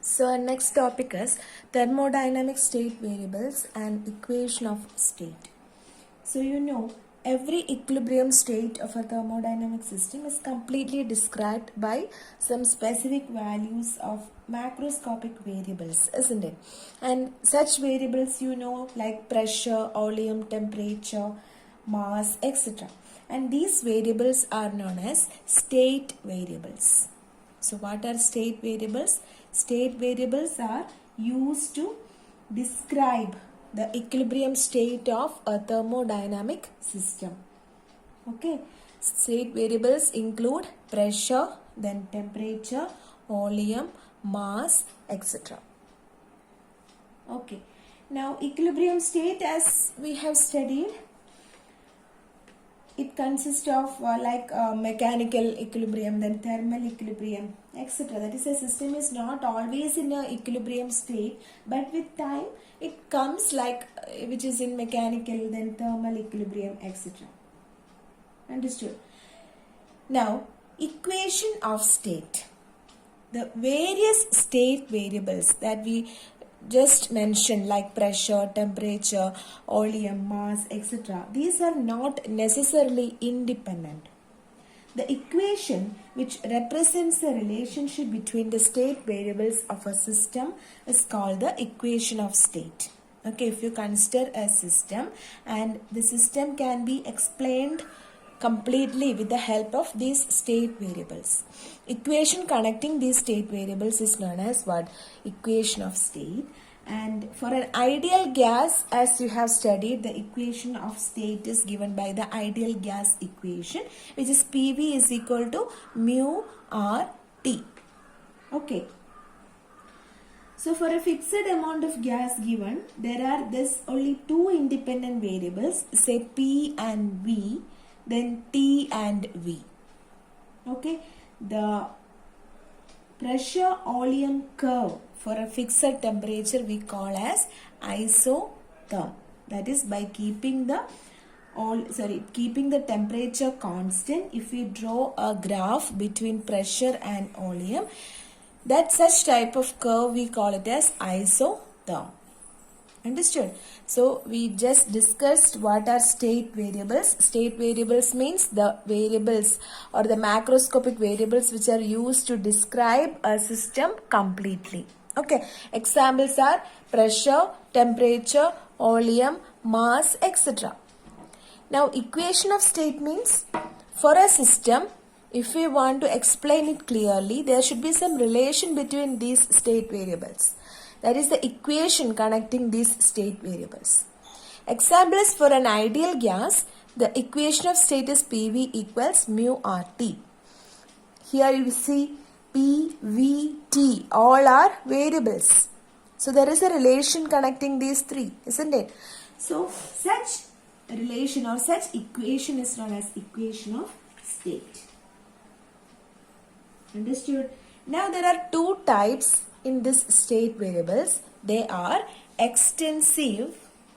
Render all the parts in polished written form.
So our next topic is thermodynamic state variables and equation of state. So every equilibrium state of a thermodynamic system is completely described by some specific values of macroscopic variables, isn't it? And such variables like pressure, volume, temperature, mass, etc. And these variables are known as state variables. So what are state variables? State variables are used to describe the equilibrium state of a thermodynamic system. Okay. State variables include pressure, then temperature, volume, mass, etc. Okay. Now equilibrium state, as we have studied, it consists of mechanical equilibrium, then thermal equilibrium, etc. That is, a system is not always in a equilibrium state, but with time it comes which is in mechanical, then thermal equilibrium, etc. Understood? Now, equation of state. The various state variables that we just mentioned, like pressure, temperature, volume, mass, etc. These are not necessarily independent. The equation which represents the relationship between the state variables of a system is called the equation of state. Okay, if you consider a system and the system can be explained completely with the help of these state variables. Equation connecting these state variables is known as what? Equation of state. And for an ideal gas, as you have studied, the equation of state is given by the ideal gas equation, which is PV is equal to mu R T. Okay. So for a fixed amount of gas given, there are only two independent variables, say P and V, then T and V. Okay. The pressure volume curve for a fixed temperature we call as isotherm. That is, by keeping the temperature constant, if we draw a graph between pressure and volume, that such type of curve we call it as isotherm. Understood? So we just discussed what are state variables. State variables means the variables or the macroscopic variables which are used to describe a system completely. Okay. Examples are pressure, temperature, volume, mass, etc. Now equation of state means for a system, if we want to explain it clearly, there should be some relation between these state variables. That is the equation connecting these state variables. Examples for an ideal gas, the equation of state is PV equals mu RT. Here you see P, V, T, all are variables. So there is a relation connecting these three, isn't it? So such relation or such equation is known as equation of state. Understood? Now there are two types in this state variables. They are extensive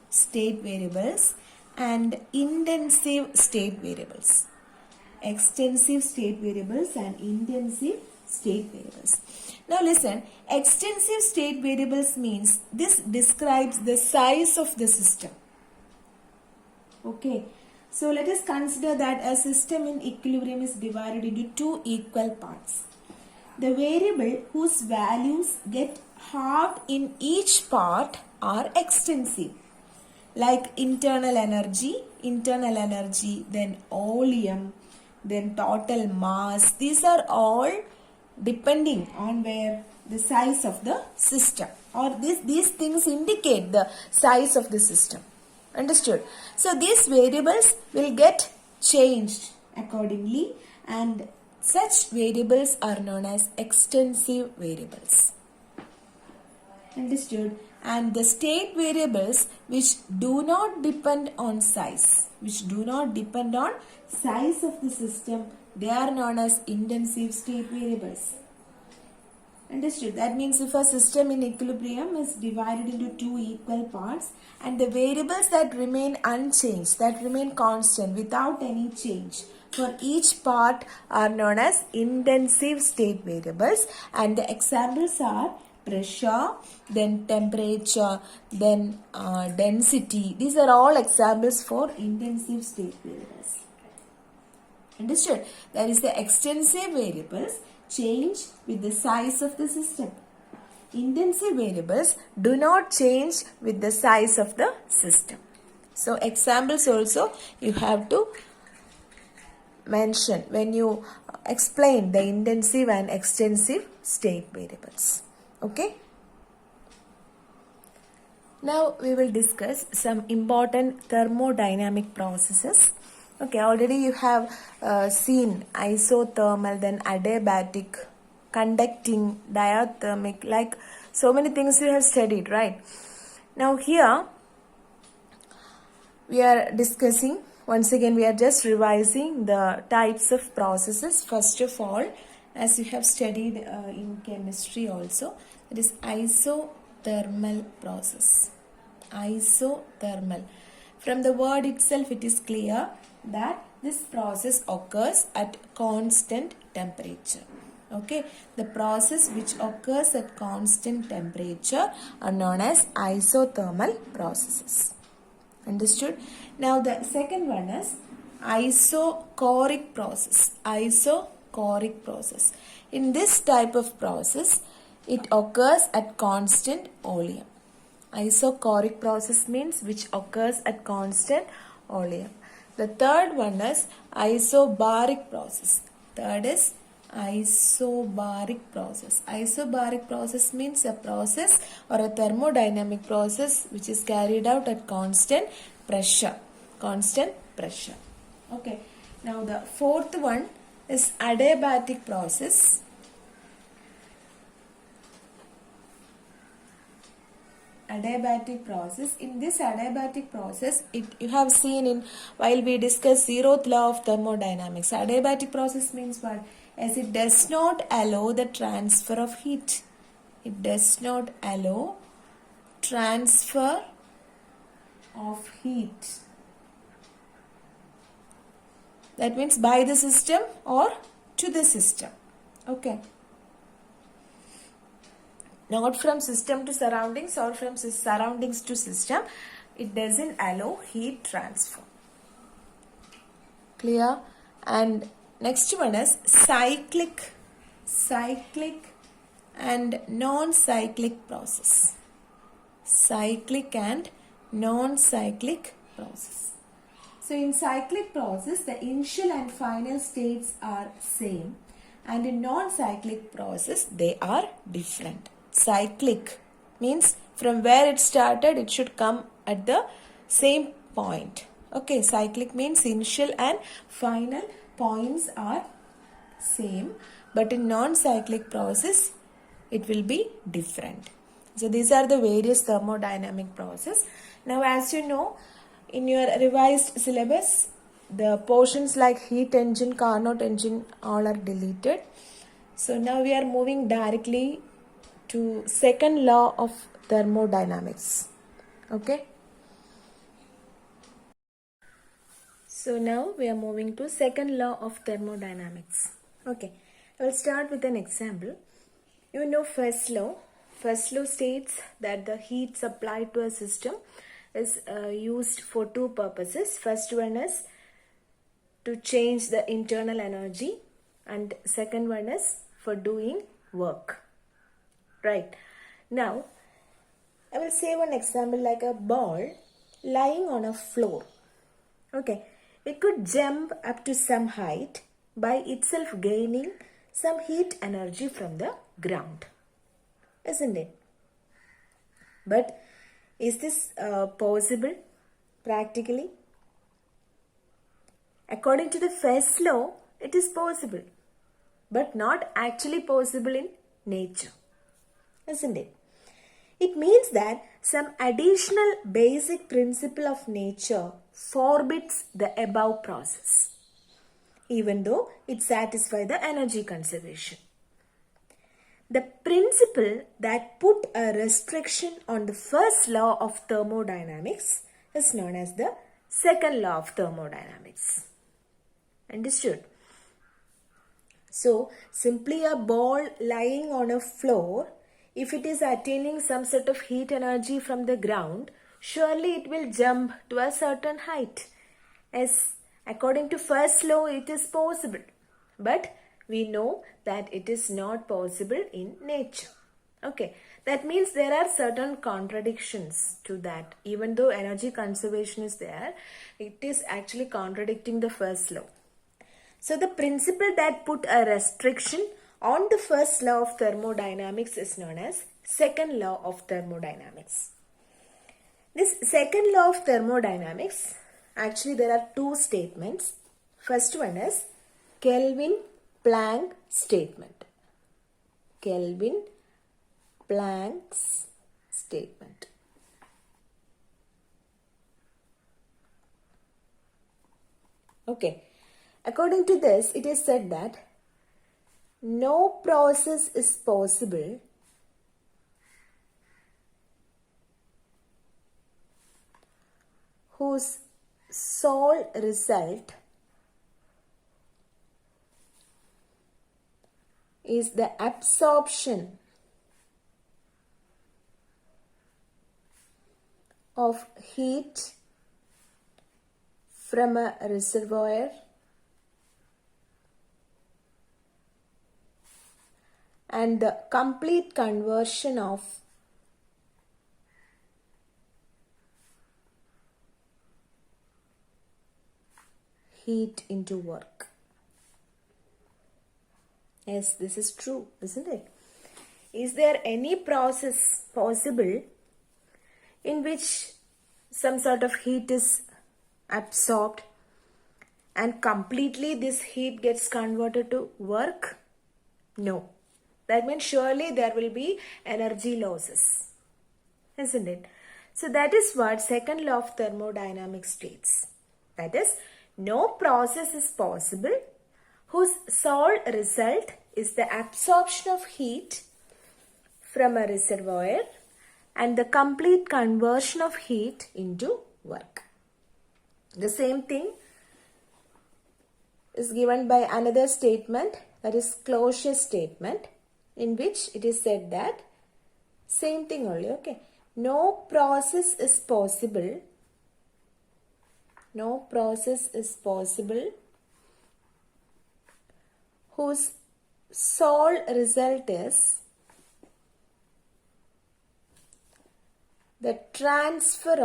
state variables and intensive state variables. Extensive state variables and intensive state variables. Now listen, extensive state variables means this describes the size of the system. Okay. So let us consider that a system in equilibrium is divided into two equal parts. The variable whose values get halved in each part are extensive, like internal energy, then volume, then total mass. These are all depending on where the size of the system, or these things indicate the size of the system. Understood? So these variables will get changed accordingly, and such variables are known as extensive variables. Understood? And the state variables which do not depend on size, of the system, they are known as intensive state variables. Understood? That means if a system in equilibrium is divided into two equal parts and the variables that remain unchanged, that remain constant without any change, for each part are known as intensive state variables, and the examples are pressure, then temperature, then density. These are all examples for intensive state variables. Understood? That is, the extensive variables change with the size of the system. Intensive variables do not change with the size of the system. So examples also you have to mention when you explain the intensive and extensive state variables. Okay. Now we will discuss some important thermodynamic processes. Okay, already you have seen isothermal, then adiabatic, conducting, diathermic, like so many things you have studied, right? Now here we are discussing, once again we are just revising the types of processes. First of all, as you have studied in chemistry also, it is isothermal process. Isothermal. From the word itself it is clear that this process occurs at constant temperature. Okay, the process which occurs at constant temperature are known as isothermal processes. Understood? Now the second one is isochoric process. Isochoric process. In this type of process, it occurs at constant oleum. Isochoric process means which occurs at constant oleum. The third one is isobaric process. Third is isobaric process. Isobaric process means a process or a thermodynamic process which is carried out at constant pressure. Constant pressure. Okay. Now the fourth one is adiabatic process. Adiabatic process. In this adiabatic process, you have seen in while we discuss zeroth law of thermodynamics. Adiabatic process means what? As it does not allow the transfer of heat. It does not allow transfer of heat. That means by the system or to the system. Okay. Not from system to surroundings or from surroundings to system. It doesn't allow heat transfer. Clear? And next one is cyclic and non-cyclic process. Cyclic and non-cyclic process. So in cyclic process, the initial and final states are same, and in non-cyclic process, they are different. Cyclic means from where it started, it should come at the same point. Okay, cyclic means initial and final points are same, but in non-cyclic process, it will be different. So these are the various thermodynamic process. Now as you know, in your revised syllabus, the portions like heat engine, Carnot engine, all are deleted. So now we are moving directly to second law of thermodynamics. Okay. So now we are moving to second law of thermodynamics. Okay. I will start with an example. You know first law. First law states that the heat supplied to a system is used for two purposes. First one is to change the internal energy, and second one is for doing work. Right. Now, I will say one example like a ball lying on a floor. Okay. It could jump up to some height by itself gaining some heat energy from the ground. Isn't it? But is this possible practically? According to the first law, it is possible, but not actually possible in nature. Isn't it? It means that some additional basic principle of nature forbids the above process, even though it satisfies the energy conservation. The principle that put a restriction on the first law of thermodynamics is known as the second law of thermodynamics. Understood? So, simply a ball lying on a floor if it is attaining some sort of heat energy from the ground, surely it will jump to a certain height. As according to first law, it is possible. But we know that it is not possible in nature. Okay, that means there are certain contradictions to that. Even though energy conservation is there, it is actually contradicting the first law. So the principle that put a restriction on the first law of thermodynamics is known as second law of thermodynamics. This second law of thermodynamics, actually there are two statements. First one is Kelvin-Planck statement. Kelvin-Planck's statement. Okay. According to this, it is said that no process is possible whose sole result is the absorption of heat from a reservoir and the complete conversion of heat into work. Yes, this is true, isn't it? Is there any process possible in which some sort of heat is absorbed and completely this heat gets converted to work? No. That means surely there will be energy losses, isn't it? So that is what second law of thermodynamics states. That is, no process is possible whose sole result is the absorption of heat from a reservoir and the complete conversion of heat into work. The same thing is given by another statement, that is Clausius statement, in which it is said that same thing only, okay. No process is possible whose sole result is the transfer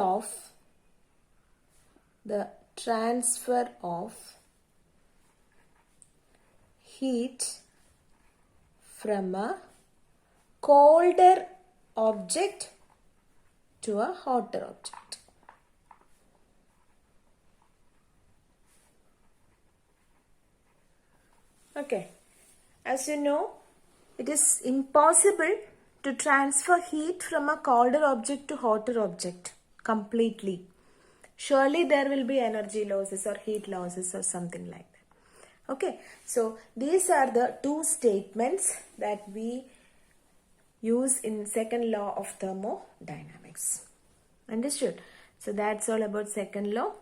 of heat from a colder object to a hotter object. Okay, as you know, it is impossible to transfer heat from a colder object to hotter object completely. Surely there will be energy losses or heat losses or something like that. Okay, so these are the two statements that we use in second law of thermodynamics. Understood? So that's all about second law.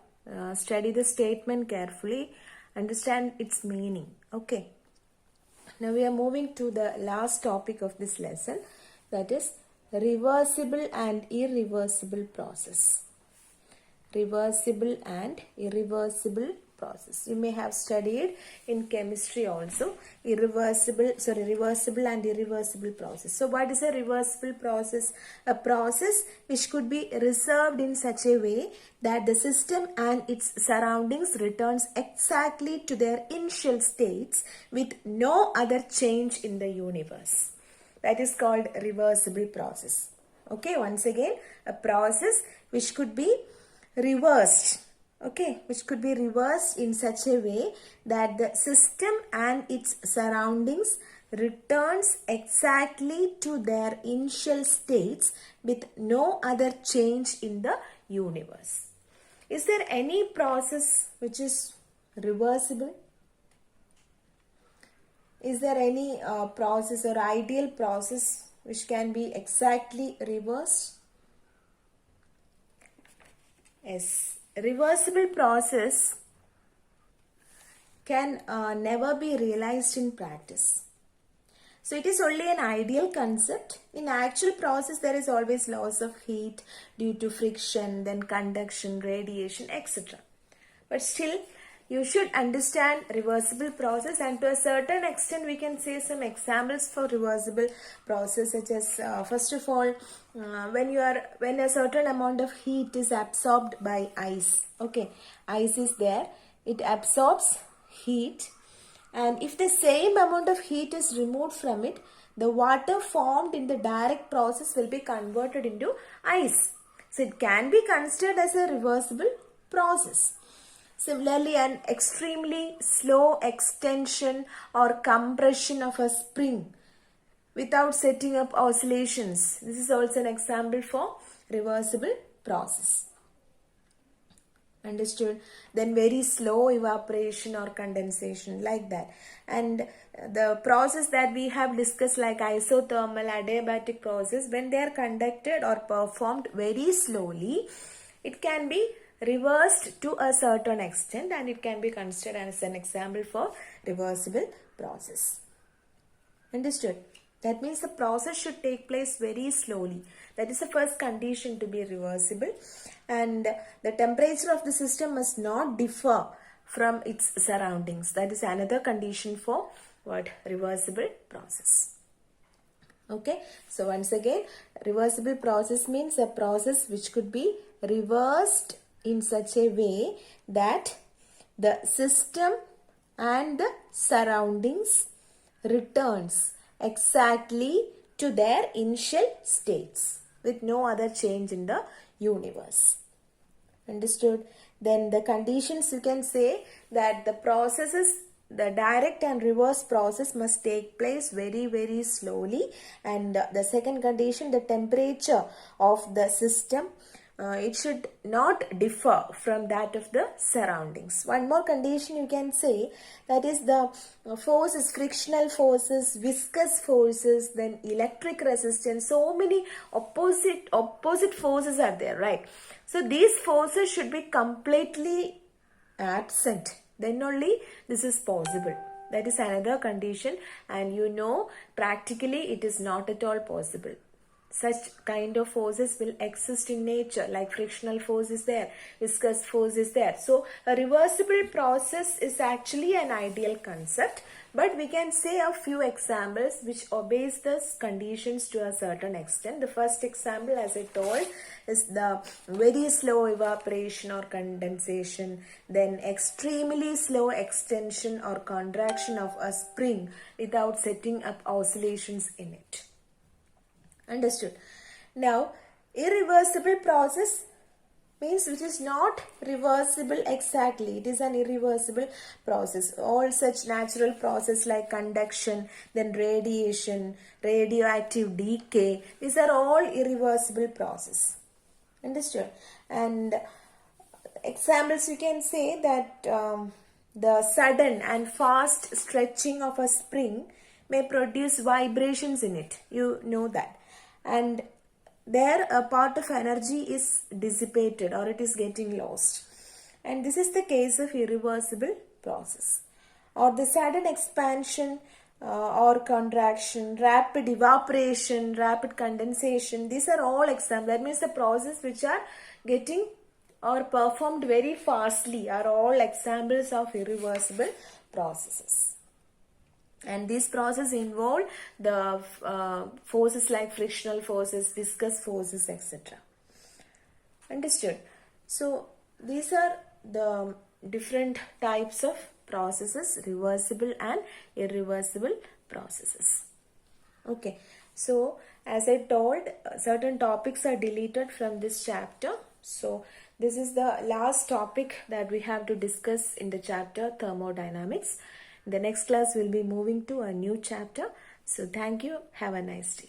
Study the statement carefully. Understand its meaning. Okay. Now we are moving to the last topic of this lesson, that is reversible and irreversible process. Reversible and irreversible process. You may have studied in chemistry also reversible and irreversible process. So what is a reversible process? A process which could be reserved in such a way that the system and its surroundings returns exactly to their initial states with no other change in the universe. That is called reversible process. Okay, once again, a process which could be reversed. Okay, which could be reversed in such a way that the system and its surroundings returns exactly to their initial states with no other change in the universe. Is there any process which is reversible? Is there any process or ideal process which can be exactly reversed? Yes. Reversible process can never be realized in practice. So it is only an ideal concept. In actual process, there is always loss of heat due to friction, then conduction, radiation, etc. But still, you should understand reversible process, and to a certain extent we can say some examples for reversible process, such as first of all, when a certain amount of heat is absorbed by ice. Okay, ice is there, it absorbs heat, and if the same amount of heat is removed from it, the water formed in the direct process will be converted into ice. So it can be considered as a reversible process. Similarly, an extremely slow extension or compression of a spring without setting up oscillations. This is also an example for reversible process. Understood? Then very slow evaporation or condensation, like that. And the process that we have discussed, like isothermal, adiabatic process, when they are conducted or performed very slowly, it can be reversed to a certain extent, and it can be considered as an example for reversible process. Understood? That means the process should take place very slowly. That is the first condition to be reversible. And the temperature of the system must not differ from its surroundings. That is another condition for what? Reversible process. Okay. So once again, reversible process means a process which could be reversed in such a way that the system and the surroundings returns exactly to their initial states with no other change in the universe. Understood? Then the conditions, you can say that the processes, the direct and reverse process must take place very, very slowly. And the second condition, the temperature of the system, it should not differ from that of the surroundings. One more condition you can say, that is the forces, frictional forces, viscous forces, then electric resistance. So many opposite forces are there, right? So these forces should be completely absent. Then only this is possible. That is another condition, and you know practically it is not at all possible. Such kind of forces will exist in nature, like frictional force is there, viscous force is there. So a reversible process is actually an ideal concept, but we can say a few examples which obeys the conditions to a certain extent. The first example, as I told, is the very slow evaporation or condensation, then extremely slow extension or contraction of a spring without setting up oscillations in it. Understood? Now, irreversible process means which is not reversible exactly. It is an irreversible process. All such natural process like conduction, then radiation, radioactive decay, these are all irreversible process. Understood? And examples, you can say that the sudden and fast stretching of a spring may produce vibrations in it. You know that. And there a part of energy is dissipated or it is getting lost. And this is the case of irreversible process. Or the sudden expansion or contraction, rapid evaporation, rapid condensation, these are all examples. That means the process which are getting or performed very fastly are all examples of irreversible processes. And these processes involve the forces like frictional forces, viscous forces, etc. Understood? So these are the different types of processes, reversible and irreversible processes. Okay. So as I told, certain topics are deleted from this chapter. So this is the last topic that we have to discuss in the chapter thermodynamics. The next class will be moving to a new chapter. So thank you. Have a nice day.